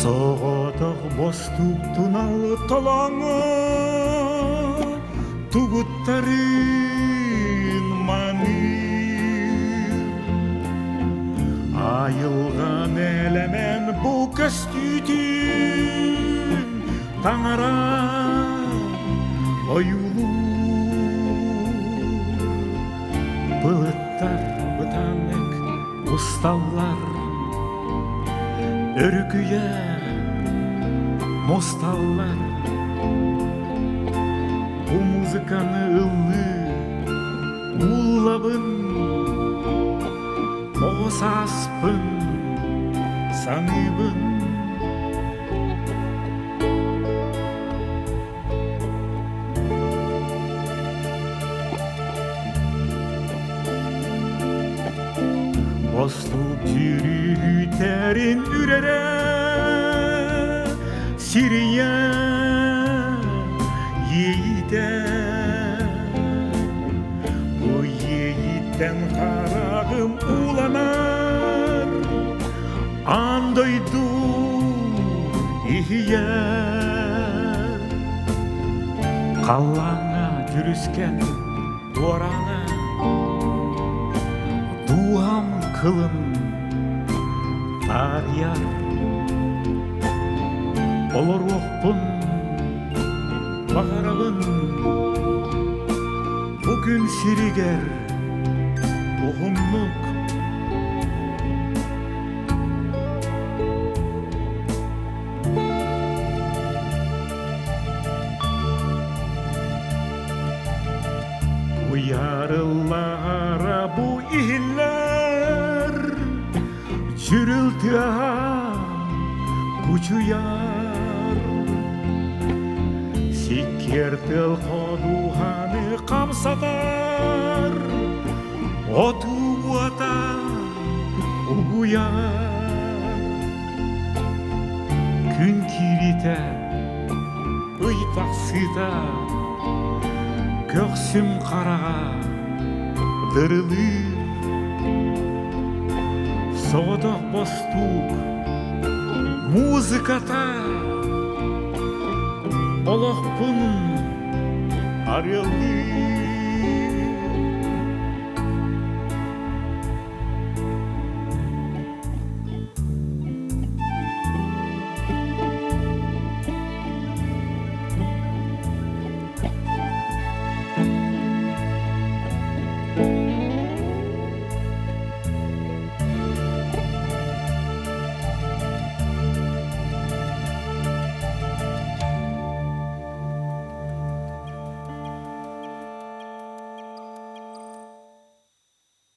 Соғытық бостық тұналы толаңы Туғыттарын маныр Айылған әлемен бұл көстүйден Таңыра ойылу Бұлыттар бұтанық ұсталлар Өргüye мосталлар Bu muzikаны ыллы уллабын Оғысаспын саныбын Бостук жүрүтерин үрере Сирия ейде Бу ейден карагым уланар Андойду ихие Қаллаңа жүріскен дуараңа Дуам кылын тарияр Олар оқпын бағарабын Бүгін сиригер ұғымлық Uyarılara bu ihiller Жүрілтіға күчуяр Сикертіл қодуғаны қамсатар Отуата ұғуяр Күн кирите ұйтақсыта Көксім қараға дырылыр Соғытық бостук музыката Олақпын арелы